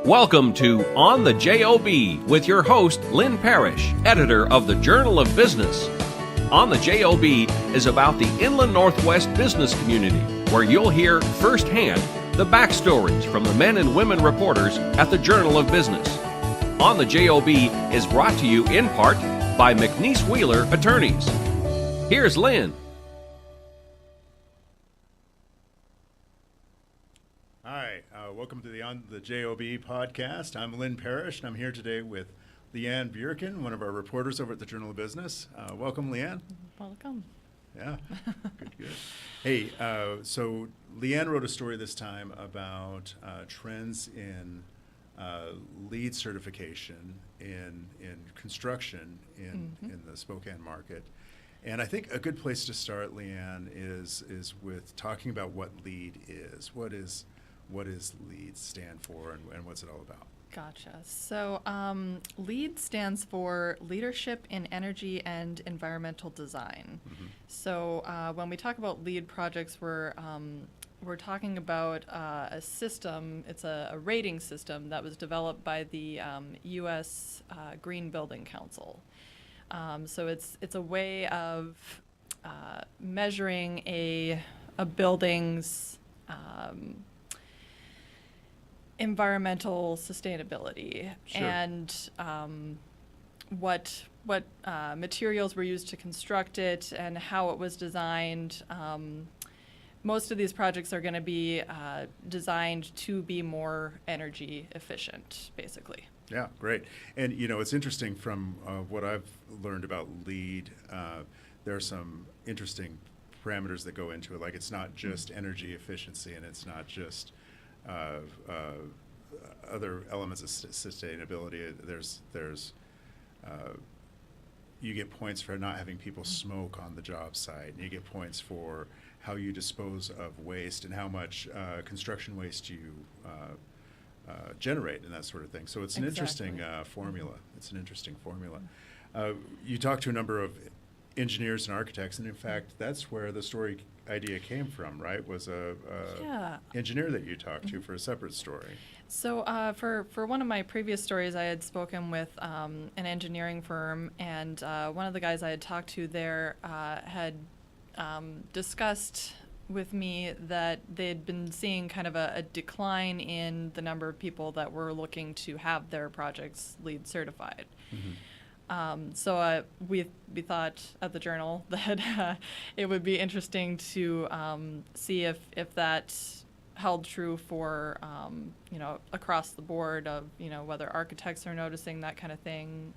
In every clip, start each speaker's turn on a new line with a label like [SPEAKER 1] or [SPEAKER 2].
[SPEAKER 1] Welcome to On the JOB with your host, Linn Parish, editor of the Journal of Business. On the JOB is about the Inland Northwest business community, where you'll hear firsthand the backstories from the men and women reporters at the Journal of Business. On the JOB is brought to you in part by McNeese Wheeler Attorneys. Here's Linn.
[SPEAKER 2] Hi, welcome to the On the JOB podcast. I'm Linn Parish, and I'm here today with LeAnn Bjerken, one of our reporters over at the Journal of Business. Welcome, LeAnn.
[SPEAKER 3] Welcome.
[SPEAKER 2] Yeah, good. Hey, so LeAnn wrote a story this time about trends in LEED certification in construction in the Spokane Market. And I think a good place to start, LeAnn, is with talking about what LEED is. What does LEED stand for, and what's it all about?
[SPEAKER 3] Gotcha. So LEED stands for Leadership in Energy and Environmental Design. Mm-hmm. So when we talk about LEED projects, we're talking about a system. It's a rating system that was developed by the U.S. Green Building Council. So it's a way of measuring a building's environmental sustainability. Sure. And what materials were used to construct it and how it was designed. Most of these projects are going to be designed to be more energy efficient, basically.
[SPEAKER 2] Yeah, great. And it's interesting from what I've learned about LEED. There are some interesting parameters that go into it. Like, it's not just energy efficiency, and it's not just other elements of sustainability. There's you get points for not having people smoke on the job site, and you get points for how you dispose of waste and how much construction waste you generate and that sort of thing. So it's an interesting formula. It's an interesting formula. You talked to a number of engineers and architects, and in fact, that's where the story idea came from, right? Was a engineer that you talked to for a separate story.
[SPEAKER 3] So for one of my previous stories, I had spoken with an engineering firm, and one of the guys I had talked to there had discussed with me that they'd been seeing kind of a decline in the number of people that were looking to have their projects LEED certified. Mm-hmm. So we thought at the Journal that it would be interesting to see if that held true for across the board of whether architects are noticing that kind of thing,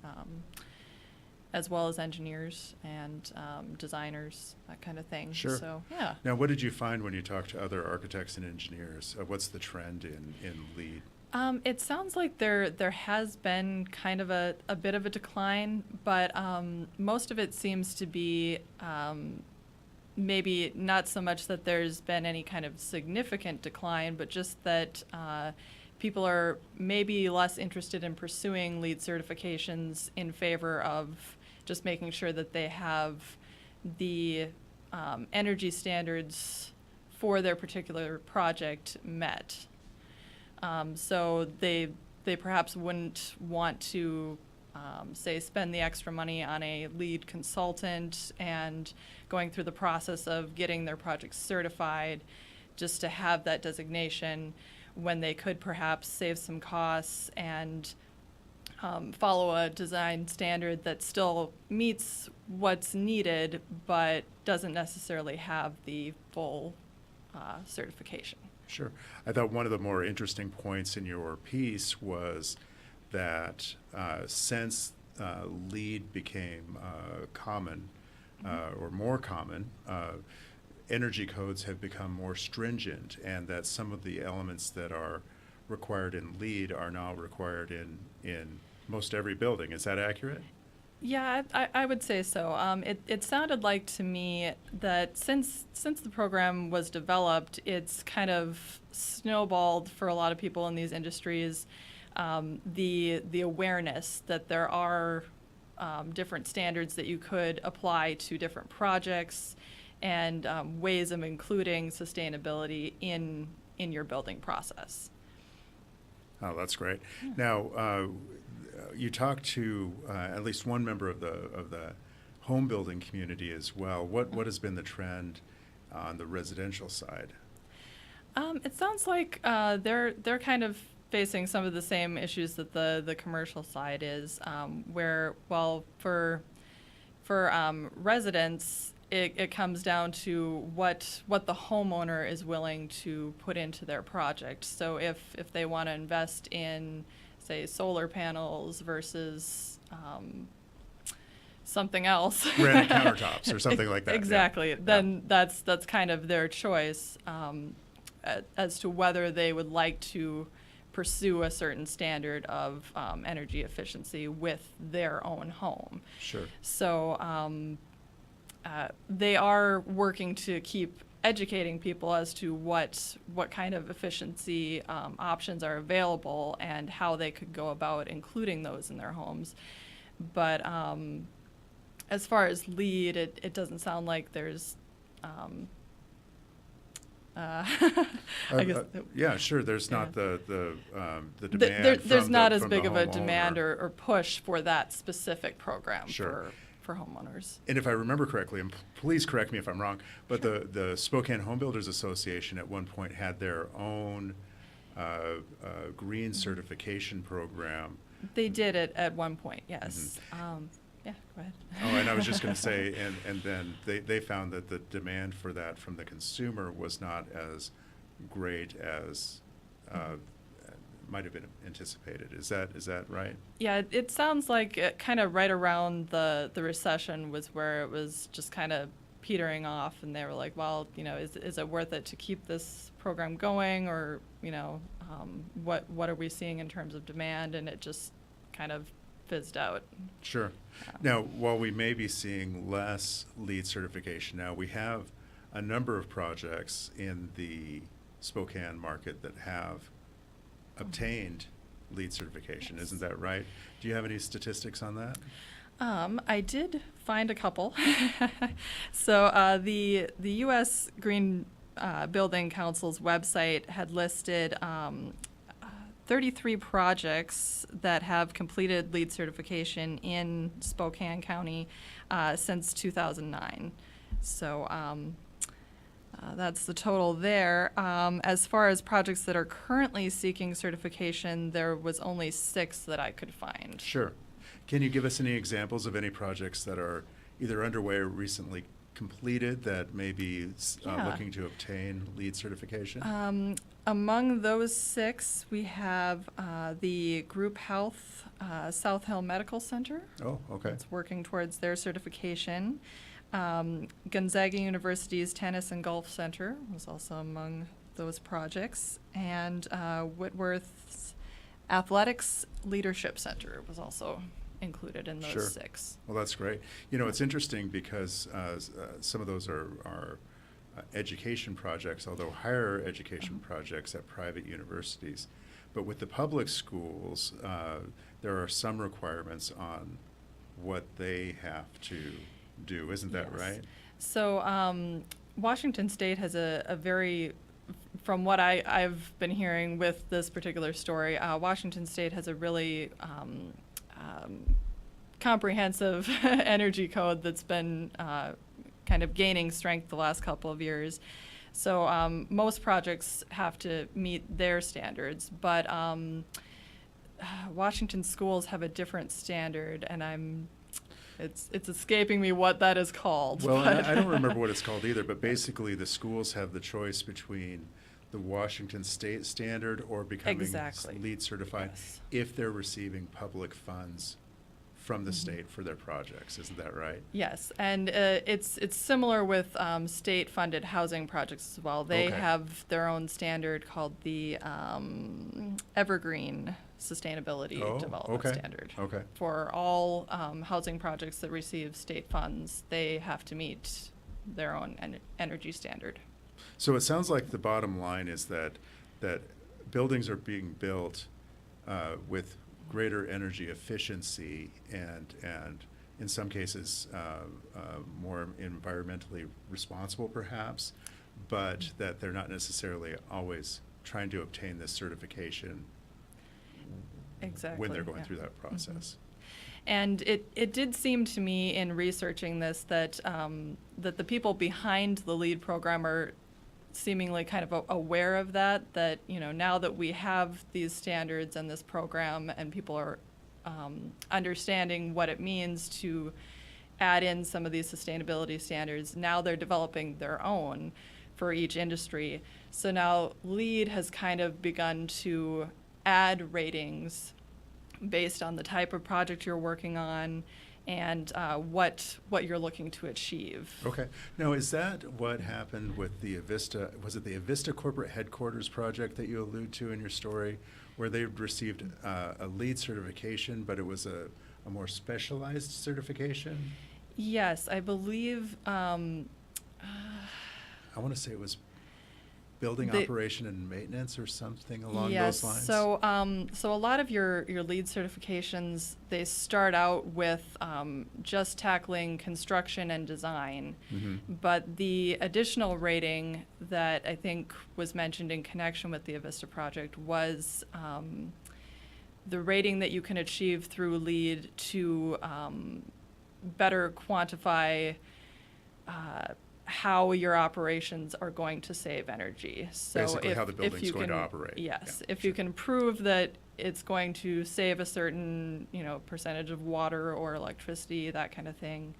[SPEAKER 3] as well as engineers and designers, that kind of thing.
[SPEAKER 2] Sure.
[SPEAKER 3] So yeah.
[SPEAKER 2] Now, what did you find when you talked to other architects and engineers? What's the trend in LEED?
[SPEAKER 3] It sounds like there has been kind of a bit of a decline, but most of it seems to be maybe not so much that there's been any kind of significant decline, but just that people are maybe less interested in pursuing LEED certifications in favor of just making sure that they have the energy standards for their particular project met. So they perhaps wouldn't want to, say, spend the extra money on a LEED consultant and going through the process of getting their projects certified just to have that designation, when they could perhaps save some costs and follow a design standard that still meets what's needed but doesn't necessarily have the full certification.
[SPEAKER 2] Sure. I thought one of the more interesting points in your piece was that since LEED became common, or more common, energy codes have become more stringent, and that some of the elements that are required in LEED are now required in most every building. Is that accurate?
[SPEAKER 3] Yeah, I would say so. It sounded like to me that since the program was developed, it's kind of snowballed for a lot of people in these industries, the awareness that there are different standards that you could apply to different projects and ways of including sustainability in your building process.
[SPEAKER 2] Oh, that's great. Now, you talked to at least one member of the home building community as well. What has been the trend on the residential side?
[SPEAKER 3] It sounds like they're kind of facing some of the same issues that the commercial side is, where, well, for residents, it comes down to what the homeowner is willing to put into their project. So if they want to invest in, say, solar panels versus something else,
[SPEAKER 2] Granite countertops or something like that.
[SPEAKER 3] Exactly.
[SPEAKER 2] Yeah.
[SPEAKER 3] Then that's kind of their choice as to whether they would like to pursue a certain standard of energy efficiency with their own home.
[SPEAKER 2] Sure.
[SPEAKER 3] So they are working to keep educating people as to what kind of efficiency options are available and how they could go about including those in their homes. But as far as LEED, it doesn't sound like there's I guess
[SPEAKER 2] yeah, sure. There's not the demand.
[SPEAKER 3] there's
[SPEAKER 2] from
[SPEAKER 3] not
[SPEAKER 2] the,
[SPEAKER 3] as
[SPEAKER 2] from
[SPEAKER 3] big
[SPEAKER 2] the
[SPEAKER 3] of a
[SPEAKER 2] homeowner.
[SPEAKER 3] demand or push for that specific program
[SPEAKER 2] Sure.
[SPEAKER 3] for homeowners.
[SPEAKER 2] And if I remember correctly, and please correct me if I'm wrong, but the Spokane Home Builders Association at one point had their own green certification program.
[SPEAKER 3] They did it at one point, yes. Yeah, go ahead.
[SPEAKER 2] Oh, and I was just going to say, and then they found that the demand for that from the consumer was not as great as might have been anticipated. Is that right?
[SPEAKER 3] Yeah, it sounds like it kind of right around the recession was where it was just kind of petering off, and they were like, well, is it worth it to keep this program going, or what are we seeing in terms of demand? And it just kind of fizzed out.
[SPEAKER 2] Sure. Now, while we may be seeing less LEED certification now, we have a number of projects in the Spokane market that have obtained LEED certification.
[SPEAKER 3] Yes.
[SPEAKER 2] Isn't that right? Do you have any statistics on that?
[SPEAKER 3] I did find a couple. So the U.S. Green Building Council's website had listed 33 projects that have completed LEED certification in Spokane County since 2009. So that's the total there. As far as projects that are currently seeking certification, there was only 6 that I could find.
[SPEAKER 2] Sure. Can you give us any examples of any projects that are either underway or recently completed that may be looking to obtain LEED certification?
[SPEAKER 3] Among those 6, we have the Group Health South Hill Medical Center.
[SPEAKER 2] Oh, okay.
[SPEAKER 3] It's working towards their certification. Gonzaga University's Tennis and Golf Center was also among those projects. And Whitworth's Athletics Leadership Center was also included in those
[SPEAKER 2] Sure.
[SPEAKER 3] 6.
[SPEAKER 2] Well, that's great. It's interesting because some of those are education projects, although higher education projects at private universities. But with the public schools, there are some requirements on what they have to do. Isn't that
[SPEAKER 3] Yes.
[SPEAKER 2] right?
[SPEAKER 3] So Washington State has a very, from what I've been hearing with this particular story, Washington State has a really comprehensive energy code that's been kind of gaining strength the last couple of years. So most projects have to meet their standards, but Washington schools have a different standard, and it's escaping me what that is called.
[SPEAKER 2] Well, I don't remember what it's called either, but basically the schools have the choice between the Washington State standard or becoming
[SPEAKER 3] Exactly.
[SPEAKER 2] LEED certified
[SPEAKER 3] Yes.
[SPEAKER 2] if they're receiving public funds from the state for their projects. Isn't that right?
[SPEAKER 3] Yes, and it's similar with state-funded housing projects as well. They
[SPEAKER 2] Okay.
[SPEAKER 3] have their own standard called the Evergreen Sustainability
[SPEAKER 2] Oh,
[SPEAKER 3] Development
[SPEAKER 2] okay.
[SPEAKER 3] Standard.
[SPEAKER 2] Okay.
[SPEAKER 3] For all housing projects that receive state funds, they have to meet their own energy standard.
[SPEAKER 2] So it sounds like the bottom line is that buildings are being built with greater energy efficiency and in some cases more environmentally responsible perhaps, but that they're not necessarily always trying to obtain this certification
[SPEAKER 3] Exactly.
[SPEAKER 2] when they're going
[SPEAKER 3] yeah.
[SPEAKER 2] through that process.
[SPEAKER 3] And it did seem to me in researching this that that the people behind the LEAD program are seemingly kind of aware of that, you know, now that we have these standards and this program and people are understanding what it means to add in some of these sustainability standards, now they're developing their own for each industry. So now LEAD has kind of begun to add ratings based on the type of project you're working on and what you're looking to achieve.
[SPEAKER 2] Okay. Now, is that what happened with the Avista? Was it the Avista corporate headquarters project that you allude to in your story, where they received a LEED certification, but it was a more specialized certification?
[SPEAKER 3] Yes, I believe.
[SPEAKER 2] I want to say it was building operation and maintenance or something along those lines.
[SPEAKER 3] So a lot of your LEED certifications, they start out with just tackling construction and design.
[SPEAKER 2] Mm-hmm.
[SPEAKER 3] But the additional rating that I think was mentioned in connection with the Avista project was the rating that you can achieve through LEED to better quantify how your operations are going to save energy. So
[SPEAKER 2] Basically how the building's going to operate.
[SPEAKER 3] Yes,
[SPEAKER 2] Yeah,
[SPEAKER 3] if you can prove that it's going to save a certain, you know, percentage of water or electricity, that kind of thing,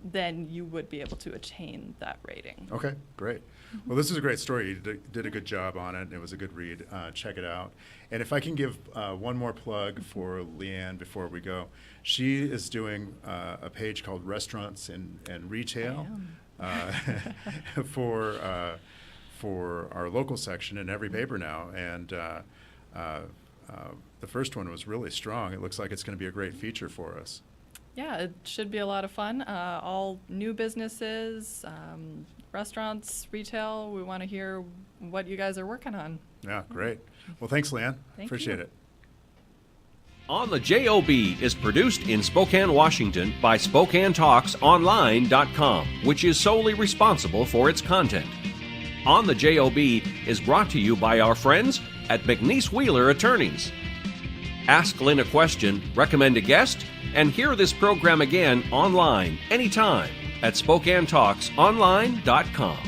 [SPEAKER 3] then you would be able to attain that rating.
[SPEAKER 2] Okay, great. Well, this is a great story. You did a good job on it. It was a good read. Check it out. And if I can give one more plug for LeAnn before we go, she is doing a page called Restaurants and Retail for our local section in every paper now. And the first one was really strong. It looks like it's going to be a great feature for us.
[SPEAKER 3] Yeah, it should be a lot of fun. All new businesses, restaurants, retail, we want to hear what you guys are working on.
[SPEAKER 2] Yeah, great. Well, thanks, LeAnn.
[SPEAKER 3] Thank
[SPEAKER 2] Appreciate
[SPEAKER 3] you.
[SPEAKER 2] it.
[SPEAKER 1] On the JOB is produced in Spokane, Washington by SpokaneTalksOnline.com, which is solely responsible for its content. On the JOB is brought to you by our friends at McNeese Wheeler Attorneys. Ask Lynn a question, recommend a guest, and hear this program again online anytime at SpokaneTalksOnline.com.